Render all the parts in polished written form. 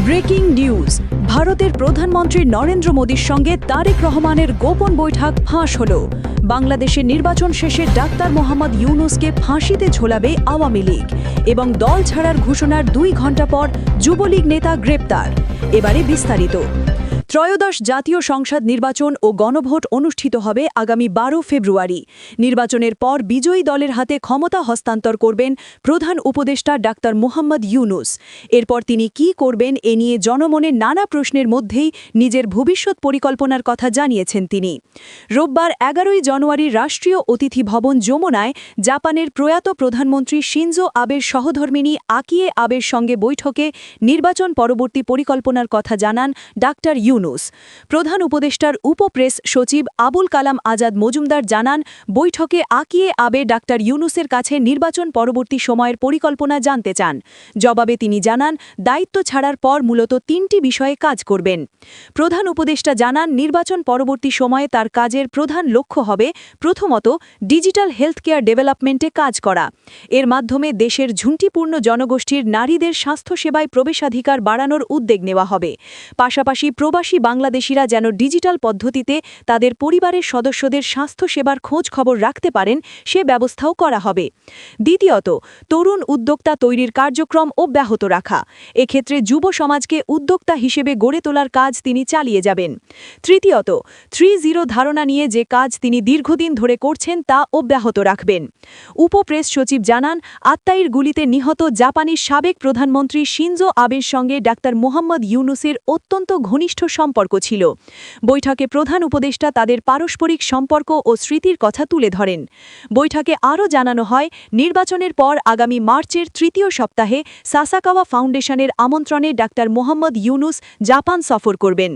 Breaking news. ভারতের প্রধানমন্ত্রী নরেন্দ্র মোদীর সঙ্গে তারেক রহমানের গোপন বৈঠক ফাঁস হল। বাংলাদেশের নির্বাচন শেষে ডাক্তার মোহাম্মদ ইউনূসকে ফাঁসিতে ঝোলাবে আওয়ামী লীগ এবং দল ছাড়ার ঘোষণার 2 ঘণ্টা পর যুবলীগ নেতা গ্রেপ্তার। এবারে বিস্তারিত। ত্রয়োদশ জাতীয় সংসদ নির্বাচন ও গণভোট অনুষ্ঠিত হবে আগামী 12 ফেব্রুয়ারি। নির্বাচনের পর বিজয়ী দলের হাতে ক্ষমতা হস্তান্তর করবেন প্রধান উপদেষ্টা ডাক্তার মোহাম্মদ ইউনূস। এরপর তিনি কি করবেন এ নিয়ে জনমনে নানা প্রশ্নের মধ্যেই নিজের ভবিষ্যৎ পরিকল্পনার কথা জানিয়েছেন তিনি। রোববার 11 জানুয়ারি রাষ্ট্রীয় অতিথি ভবন যমুনায় জাপানের প্রয়াত প্রধানমন্ত্রী শিনজো আবের সহধর্মিণী আকিয়ে আবের সঙ্গে বৈঠকে নির্বাচন পরবর্তী পরিকল্পনার কথা জানান ডাক্তার ইউনূস। প্রধান উপদেষ্টার উপপ্রেস সচিব আবুল কালাম আজাদ মজুমদার জানান, বৈঠকে আকিয়ে আবে ডাক্তার ইউনূসের কাছে নির্বাচন পরবর্তী সময়ের পরিকল্পনা জানতে চান। জবাবে তিনি জানান, দায়িত্ব ছাড়ার পর মূলত 3টি বিষয়ে কাজ করবেন। প্রধান উপদেষ্টা জানান, নির্বাচন পরবর্তী সময়ে তার কাজের প্রধান লক্ষ্য হবে প্রথমত ডিজিটাল হেলথ কেয়ার ডেভেলপমেন্টে কাজ করা। এর মাধ্যমে দেশের ঝুঁকিপূর্ণ জনগোষ্ঠীর নারীদের স্বাস্থ্যসেবায় প্রবেশাধিকার বাড়ানোর উদ্যোগ নেওয়া হবে। পাশাপাশি প্রবাসী বাংলাদেশিরা যেন ডিজিটাল পদ্ধতিতে তাদের পরিবারের সদস্যদের স্বাস্থ্যসেবার খোঁজ খবর রাখতে পারেন সে ব্যবস্থাও করা হবে। দ্বিতীয়ত, তরুণ উদ্যোক্তা তৈরির কার্যক্রম অব্যাহত রাখা। এক্ষেত্রে যুব সমাজকে উদ্যোক্তা হিসেবে গড়ে তোলার কাজ তিনি চালিয়ে যাবেন। তৃতীয়ত, 3-0 ধারণা নিয়ে যে কাজ তিনি দীর্ঘদিন ধরে করছেন তা অব্যাহত রাখবেন। উপপ্রেস সচিব জানান, আত্মাইর গুলিতে নিহত জাপানির সাবেক প্রধানমন্ত্রী শিনজো আবের সঙ্গে ডাক্তার মোহাম্মদ ইউনূসের অত্যন্ত ঘনিষ্ঠ সম্পর্ক ছিল। বৈঠকে প্রধান উপদেষ্টা তাদের পারস্পরিক সম্পর্ক ও স্মৃতির কথা তুলে ধরেন। বৈঠকে আরও জানানো হয়, নির্বাচনের পর আগামী মার্চের 3য় সপ্তাহে সাসাকাওয়া ফাউন্ডেশনের আমন্ত্রণে ডাক্তার মোহাম্মদ ইউনূস জাপান সফর করবেন।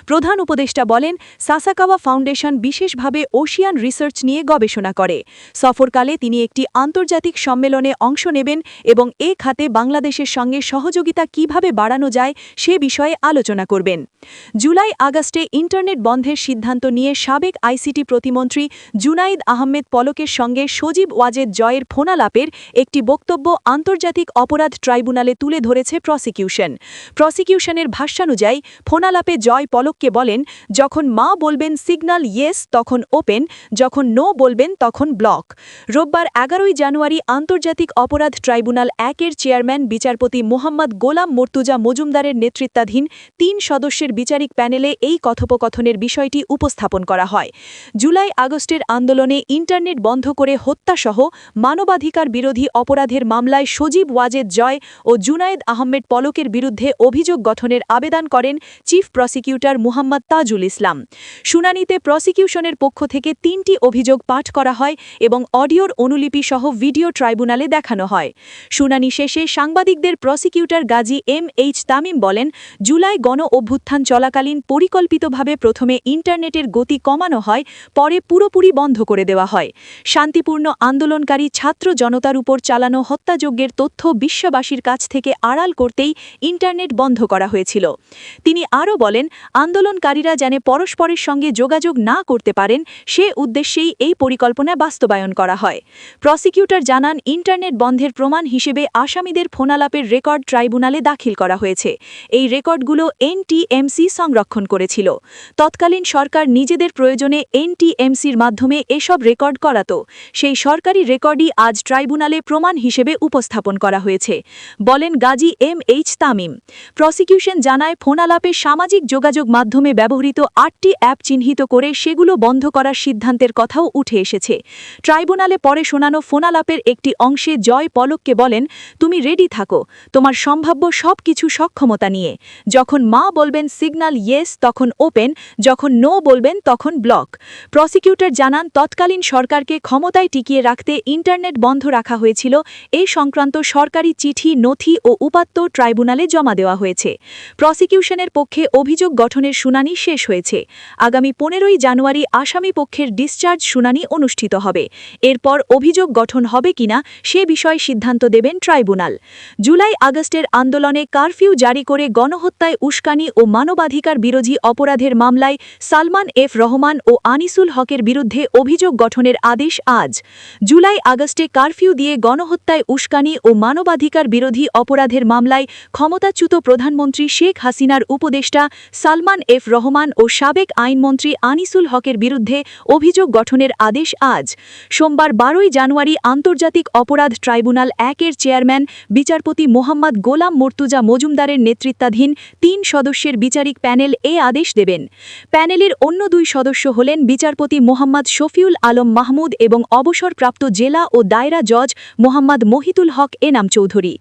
প্রধান উপদেষ্টা বলেন, সাসাকাওয়া ফাউন্ডেশন বিশেষভাবে ওশিয়ান রিসার্চ নিয়ে গবেষণা করে। সফরকালে তিনি একটি আন্তর্জাতিক সম্মেলনে অংশ নেবেন এবং এ খাতে বাংলাদেশের সঙ্গে সহযোগিতা কিভাবে বাড়ানো যায় সে বিষয়ে আলোচনা করবেন। জুলাই-আগস্টে ইন্টারনেট বন্ধের সিদ্ধান্ত নিয়ে সাবেক আইসিটি প্রতিমন্ত্রী জুনাইদ আহমেদ পলকের সঙ্গে সজীব ওয়াজেদ জয়ের ফোনালাপের একটি বক্তব্য আন্তর্জাতিক অপরাধ ট্রাইব্যুনালে তুলে ধরেছে প্রসিকিউশন। প্রসিকিউশনের ভাষ্যানুযায়ী ফোনালাপে জয় পলককে বলেন, যখন মা বলবেন সিগন্যাল ইয়েস তখন ওপেন, যখন নো বলবেন তখন ব্লক। রোববার 11 জানুয়ারি আন্তর্জাতিক অপরাধ ট্রাইব্যুনাল 1-এর চেয়ারম্যান বিচারপতি মোহাম্মদ গোলাম মর্তুজা মজুমদারের নেতৃত্বাধীন 3 সদস্যের বিচারিক প্যানেলে এই কথোপকথনের বিষয়টি উপস্থাপন করা হয়। জুলাই-আগস্টের আন্দোলনে ইন্টারনেট বন্ধ করে হত্যাসহ মানবাধিকার বিরোধী অপরাধের মামলায় সজীব ওয়াজেদ জয় ও জুনায়েদ আহমেদ পলকের বিরুদ্ধে অভিযোগ গঠনের আবেদন করেন চিফ প্রসিকিউটর মুহাম্মদ তাজুল ইসলাম। শুনানিতে প্রসিকিউশনের পক্ষ থেকে 3টি অভিযোগ পাঠ করা হয় এবং অডিওর অনুলিপি সহ ভিডিও ট্রাইব্যুনালে দেখানো হয়। শুনানি শেষে সাংবাদিকদের প্রসিকিউটর গাজী এম.এইচ. তামিম বলেন, জুলাই গণ অভ্যুত্থান চলাকালীন পরিকল্পিতভাবে প্রথমে ইন্টারনেটের গতি কমানো হয়, পরে পুরোপুরি বন্ধ করে দেওয়া হয়। শান্তিপূর্ণ আন্দোলনকারী ছাত্র জনতার উপর চালানো হত্যাযজ্ঞের তথ্য বিশ্ববাসীর কাছ থেকে আড়াল করতেই ইন্টারনেট বন্ধ করা হয়েছিল। তিনি আরও বলেন, আন্দোলনকারীরা যেন পরস্পরের সঙ্গে যোগাযোগ না করতে পারেন সে উদ্দেশ্যেই এই পরিকল্পনা বাস্তবায়ন করা হয়। প্রসিকিউটর জানান, ইন্টারনেট বন্ধের প্রমাণ হিসেবে আসামিদের ফোনালাপের রেকর্ড ট্রাইব্যুনালে দাখিল করা হয়েছে। এই রেকর্ডগুলো এনটিএমসি সংরক্ষণ করেছিল। তৎকালীন সরকার নিজেদের প্রয়োজনে এনটিএমসির মাধ্যমে এসব রেকর্ড করাত। সেই সরকারি রেকর্ডই আজ ট্রাইব্যুনালে প্রমাণ হিসেবে উপস্থাপন করা হয়েছে, বলেন গাজী এম.এইচ. তামিম। প্রসিকিউশন জানায়, ফোনালাপে সামাজিক যোগাযোগ মাধ্যমে ব্যবহৃত 8টি অ্যাপ চিহ্নিত করে সেগুলো বন্ধ করার সিদ্ধান্তের কথাও উঠে এসেছে। ট্রাইব্যুনালে পরে শোনানো ফোনালাপের একটি অংশে জয় পলককে বলেন, তুমি রেডি থাকো তোমার সম্ভাব্য সব কিছু সক্ষমতা নিয়ে। যখন মা বলবেন সিগন্যাল ইয়েস তখন ওপেন, যখন নো বলবেন তখন ব্লক। প্রসিকিউটর জানান, তৎকালীন সরকারকে ক্ষমতায় টিকিয়ে রাখতে ইন্টারনেট বন্ধ রাখা হয়েছিল। এই সংক্রান্ত সরকারি চিঠি, নথি ও উপাত্ত ট্রাইব্যুনালে জমা দেওয়া হয়েছে। প্রসিকিউশনের পক্ষে অভিযোগ গঠনের শুনানি শেষ হয়েছে। আগামী 15 জানুয়ারি আসামি পক্ষের ডিসচার্জ শুনানি অনুষ্ঠিত হবে। এরপর অভিযোগ গঠন হবে কিনা সে বিষয়ে সিদ্ধান্ত দেবেন ট্রাইব্যুনাল। জুলাই-আগস্টের আন্দোলনে কারফিউ জারি করে গণহত্যায় উস্কানি ও মানবাধিকার মানবাধিকার বিরোধী অপরাধের মামলায় সালমান এফ রহমান ও আনিসুল হকের বিরুদ্ধে অভিযোগ গঠনের আদেশ আজ। জুলাই আগস্টে কারফিউ দিয়ে গণহত্যায় উস্কানি ও মানবাধিকার বিরোধী অপরাধের মামলায় ক্ষমতাচ্যুত প্রধানমন্ত্রী শেখ হাসিনার উপদেষ্টা সালমান এফ রহমান ও সাবেক আইনমন্ত্রী আনিসুল হকের বিরুদ্ধে অভিযোগ গঠনের আদেশ আজ। সোমবার 12 জানুয়ারি আন্তর্জাতিক অপরাধ ট্রাইব্যুনাল 1-এর চেয়ারম্যান বিচারপতি মোহাম্মদ গোলাম মর্তুজা মজুমদারের নেতৃত্বাধীন 3 সদস্যের বিচারিক প্যানেল এ আদেশ দেবেন। প্যানেলের অন্য 2 সদস্য হলেন বিচারপতি মোহাম্মদ শফিউল আলম মাহমুদ এবং অবসরপ্রাপ্ত জেলা ও দায়রা জজ মোহাম্মদ মহিতুল হক এনাম চৌধুরী।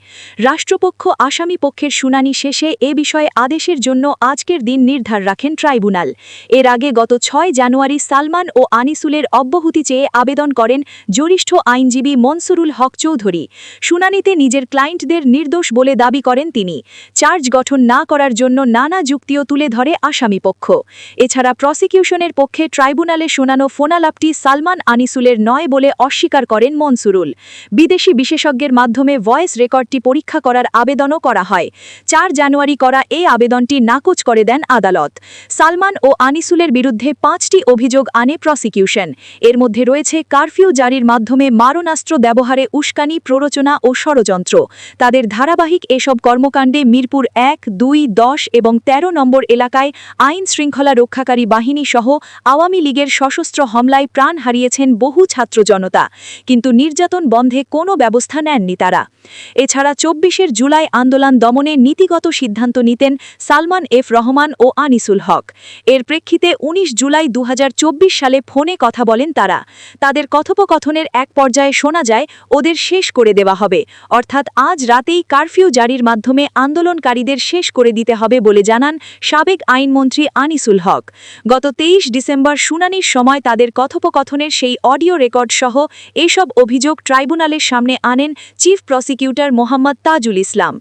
রাষ্ট্রপক্ষ আসামি পক্ষের শুনানি শেষে এ বিষয়ে আদেশের জন্য আজকের দিন নির্ধার রাখেন ট্রাইব্যুনাল। এর আগে গত 6 জানুয়ারি সালমান ও আনিসুলের অব্যাহতি চেয়ে আবেদন করেন জ্যেষ্ঠ আইনজীবী মনসুরুল হক চৌধুরী। শুনানিতে নিজের ক্লায়েন্টদের নির্দোষ বলে দাবি করেন তিনি। চার্জ গঠন না করার জন্য নানা যুক্তিও তুলে ধরে আসামিপক্ষ। এছাড়া প্রসিকিউশনের পক্ষে ট্রাইব্যুনালে শোনানো ফোনালাপটি সালমান আনিসুলের নয় বলে অস্বীকার করেন মনসুরুল। বিদেশি বিশেষজ্ঞের মাধ্যমে ভয়েস রেকর্ডটি পরীক্ষা করার আবেদনও করা হয়। 4 জানুয়ারি করা এই আবেদনটি নাকচ করে দেন আদালত। সালমান ও আনিসুলের বিরুদ্ধে 5টি অভিযোগ আনে প্রসিকিউশন। এর মধ্যে রয়েছে কারফিউ জারির মাধ্যমে মারণাস্ত্র ব্যবহারে উস্কানি, প্ররোচনা ও ষড়যন্ত্র। তাদের ধারাবাহিক এসব কর্মকাণ্ডে মিরপুর 1, 2, 10 এবং 13 নম্বর এলাকায় আইন শৃঙ্খলা রক্ষাকারী বাহিনী সহ আওয়ামী লীগের সশস্ত্র হামলায় প্রাণ হারিয়েছেন বহু ছাত্র জনতা, কিন্তু নির্যাতন বন্ধে কোনো ব্যবস্থা নেননি তারা। এছাড়া 24 জুলাই আন্দোলন দমনে নীতিগত সিদ্ধান্ত নিতেন সালমান এফ রহমান ও আনিসুল হক। এর প্রেক্ষিতে 19 জুলাই 2024 সালে ফোনে কথা বলেন তারা। তাদের কথোপকথনের এক পর্যায়ে শোনা যায় ওদের শেষ করে দেওয়া হবে, অর্থাৎ আজ রাতেই কারফিউ জারির মাধ্যমে আন্দোলনকারীদের শেষ করে দিতে হবে বলে জানান সাবেক আইনমন্ত্রী আনিসুল হক। গত 23 ডিসেম্বর শুনানির সময় তাদের কথোপকথনের সেই অডিও রেকর্ড সহ এসব অভিযোগ ট্রাইব্যুনালের সামনে আনেন চিফ প্রসিকিউটর মোহাম্মদ তাজুল ইসলাম।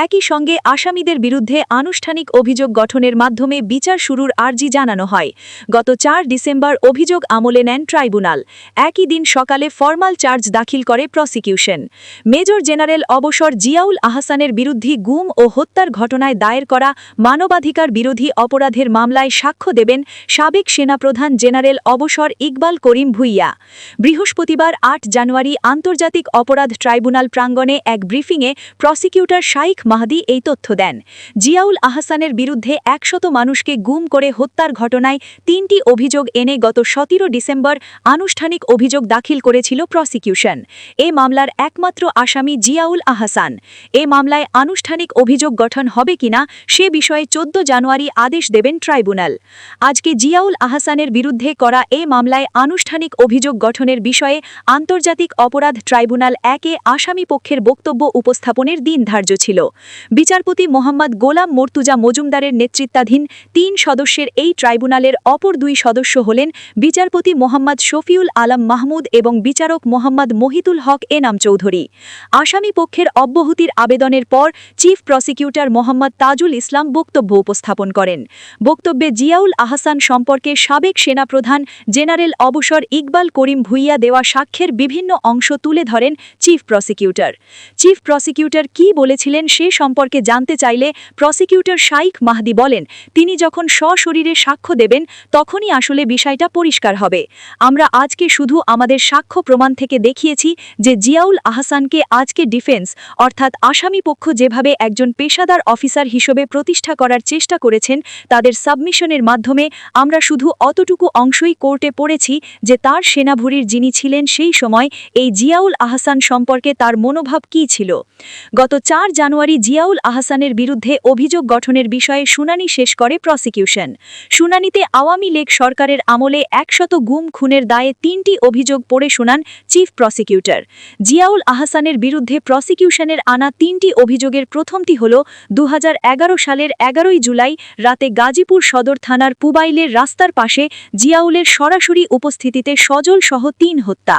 একই সঙ্গে আসামিদের বিরুদ্ধে আনুষ্ঠানিক অভিযোগ গঠনের মাধ্যমে বিচার শুরুর আর্জি জানানো হয়। গত 4 ডিসেম্বর অভিযোগ আমলে নেন ট্রাইব্যুনাল। একই দিন সকালে ফরমাল চার্জ দাখিল করে প্রসিকিউশন। মেজর জেনারেল অবসর জিয়াউল আহসানের বিরুদ্ধে গুম ও হত্যার ঘটনায় দায়ের করা মানবাধিকার বিরোধী অপরাধের মামলায় সাক্ষ্য দেবেন সাবেক সেনাপ্রধান জেনারেল অবসর ইকবাল করিম ভুইয়া। বৃহস্পতিবার 8 জানুয়ারি আন্তর্জাতিক অপরাধ ট্রাইব্যুনাল প্রাঙ্গণে এক ব্রিফিংয়ে প্রসিকিউটর শাইখ মাহদি এই তথ্য দেন। জিয়াউল আহসানের বিরুদ্ধে 100 মানুষকে গুম করে হত্যার ঘটনায় 3টি অভিযোগ এনে গত 17 ডিসেম্বর আনুষ্ঠানিক অভিযোগ দাখিল করেছিল প্রসিকিউশন। এ মামলার একমাত্র আসামি জিয়াউল আহসান। এ মামলায় আনুষ্ঠানিক অভিযোগ গঠন হবে কিনা সে বিষয়ে 14 জানুয়ারি আদেশ দেবেন ট্রাইব্যুনাল। আজকে জিয়াউল আহসানের বিরুদ্ধে করা এ মামলায় আনুষ্ঠানিক অভিযোগ গঠনের বিষয়ে আন্তর্জাতিক অপরাধ ট্রাইব্যুনাল 1-এ আসামি পক্ষের বক্তব্য উপস্থাপনের দিন ধার্য ছিল। বিচারপতি মোহাম্মদ গোলাম মর্তুজা মজুমদারের নেতৃত্বাধীন 3 সদস্যের এই ট্রাইব্যুনালের অপর 2 সদস্য হলেন বিচারপতি মোহাম্মদ শফিউল আলম মাহমুদ এবং বিচারক মোহাম্মদ মহিতুল হক এনাম চৌধুরী। আসামি পক্ষের অব্যাহতির আবেদনের পর চিফ প্রসিকিউটর মোহাম্মদ তাজুল ইসলাম বক্তব্য উপস্থাপন করেন। বক্তব্যে জিয়াউল আহসান সম্পর্কে সাবেক সেনাপ্রধান জেনারেল অবসর ইকবাল করিম ভুইয়া দেওয়া সাক্ষ্যের বিভিন্ন অংশ তুলে ধরেন চিফ প্রসিকিউটর। চিফ প্রসিকিউটর কি বলেছিলেন সে সম্পর্কে জানতে চাইলে প্রসিকিউটর শাইখ মাহদি বলেন, তিনি যখন সশরীরে সাক্ষ্য দেবেন তখনই আসলে বিষয়টা পরিষ্কার হবে। আমরা আজকে শুধু আমাদের সাক্ষ্য প্রমাণ থেকে দেখিয়েছি যে জিয়াউল আহসানকে আজকে ডিফেন্স অর্থাৎ আসামিপক্ষ যেভাবে একজন পেশাদার অফিসার হিসেবে প্রতিষ্ঠা করার চেষ্টা করেছেন তাদের সাবমিশনের মাধ্যমে আমরা শুধু অতটুকু অংশই কোর্টে পড়েছি যে তার সেনাভূরির যিনি ছিলেন সেই সময় এই জিয়াউল আহসান সম্পর্কে তার মনোভাব কী ছিল। গত 4 জানুয়ারি জিয়াউল আহসানের বিরুদ্ধে অভিযোগ গঠনের বিষয়ে শুনানি শেষ করে প্রসিকিউশন। শুনানিতে আওয়ামী লীগ সরকারের আমলে 100 গুম খুনের দায়ে 3টি অভিযোগ পড়ে শোনান চিফ প্রসিকিউটর। জিয়াউল আহসানের বিরুদ্ধে প্রসিকিউশনের আনা 3টি অভিযোগের প্রথমটি হল 2011 সালের 11 জুলাই রাতে গাজীপুর সদর থানার পুবাইলের রাস্তার পাশে জিয়াউলের সরাসরি উপস্থিতিতে সজল সহ 3 হত্যা।